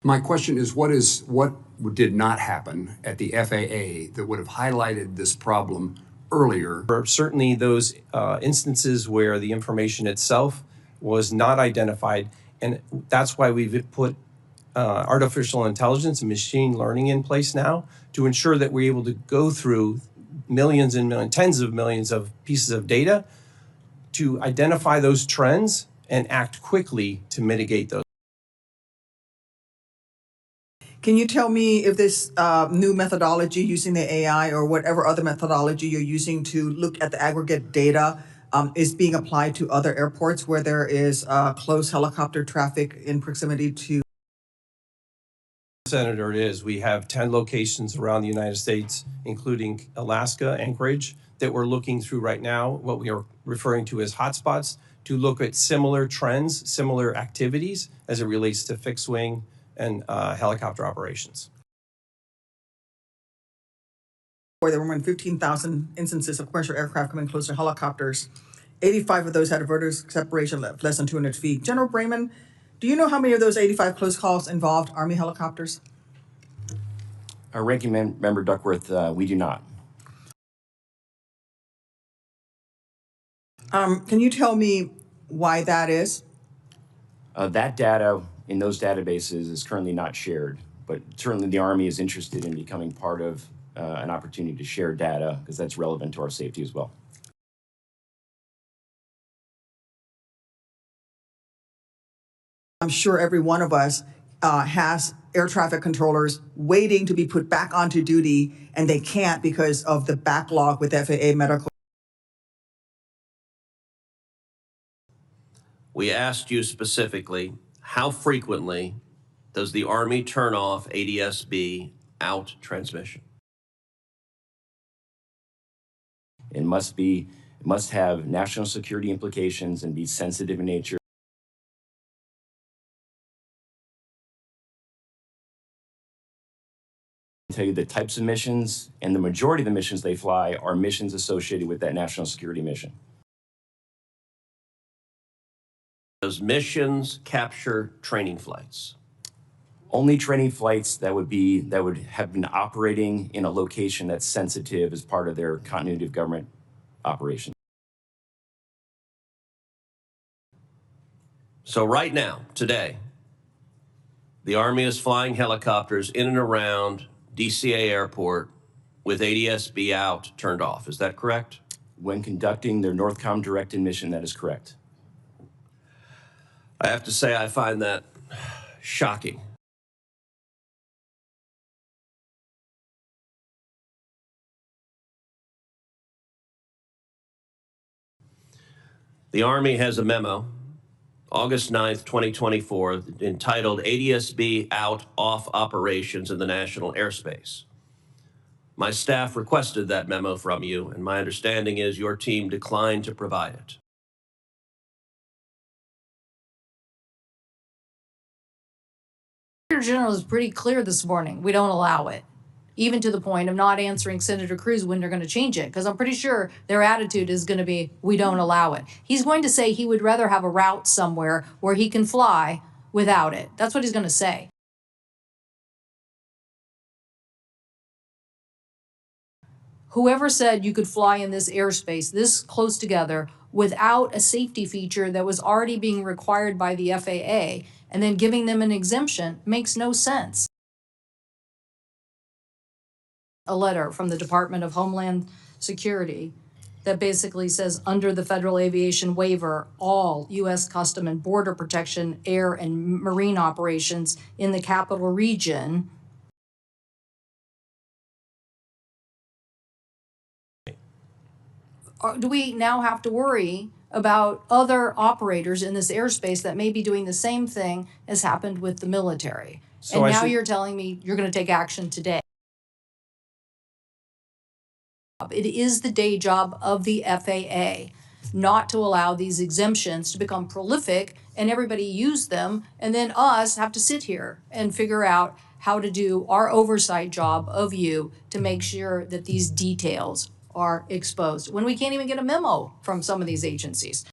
My question is what did not happen at the FAA that would have highlighted this problem earlier? Certainly those instances where the information itself was not identified, and that's why we've put artificial intelligence and machine learning in place now to ensure that we're able to go through millions and millions, tens of millions of pieces of data to identify those trends and act quickly to mitigate those. Can you tell me if this new methodology using the AI or whatever other methodology you're using to look at the aggregate data is being applied to other airports where there is close helicopter traffic in proximity to? Senator, it is. We have 10 locations around the United States, including Alaska, Anchorage, that we're looking through right now, what we are referring to as hotspots, to look at similar trends, similar activities as it relates to fixed wing and helicopter operations. Where there were more than 15,000 instances of commercial aircraft coming close to helicopters. 85 of those had a vertical separation less than 200 feet. General Brayman, do you know how many of those 85 close calls involved Army helicopters? Ranking Member Duckworth, we do not. Can you tell me why that is? That data in those databases is currently not shared, but certainly the Army is interested in becoming part of an opportunity to share data because that's relevant to our safety as well. I'm sure every one of us has air traffic controllers waiting to be put back onto duty, and they can't because of the backlog with FAA medical. We asked you specifically, how frequently does the Army turn off ADS-B out transmission? It must have national security implications and be sensitive in nature. Tell you the types of missions, and the majority of the missions they fly are missions associated with that national security mission. Does missions capture training flights? Only training flights that would have been operating in a location that's sensitive as part of their continuity of government operation. So right now, today, the Army is flying helicopters in and around DCA Airport with ADS-B out, turned off. Is that correct? When conducting their NORTHCOM directed mission, that is correct. I have to say I find that shocking. The Army has a memo, August 9th, 2024, entitled ADS-B Out Off Operations in the National Airspace. My staff requested that memo from you, and my understanding is your team declined to provide it. Secretary General is pretty clear this morning. We don't allow it, even to the point of not answering Senator Cruz when they're going to change it, because I'm pretty sure their attitude is going to be, we don't allow it. He's going to say he would rather have a route somewhere where he can fly without it. That's what he's going to say. Whoever said you could fly in this airspace this close together without a safety feature that was already being required by the FAA and then giving them an exemption makes no sense. A letter from the Department of Homeland Security that basically says under the federal aviation waiver, all U.S. Custom and Border Protection air and marine operations in the capital region do we now have to worry about other operators in this airspace that may be doing the same thing as happened with the military? So and now you're telling me you're going to take action today. It is the day job of the FAA not to allow these exemptions to become prolific and everybody use them, and then us have to sit here and figure out how to do our oversight job of you to make sure that these details are exposed when we can't even get a memo from some of these agencies.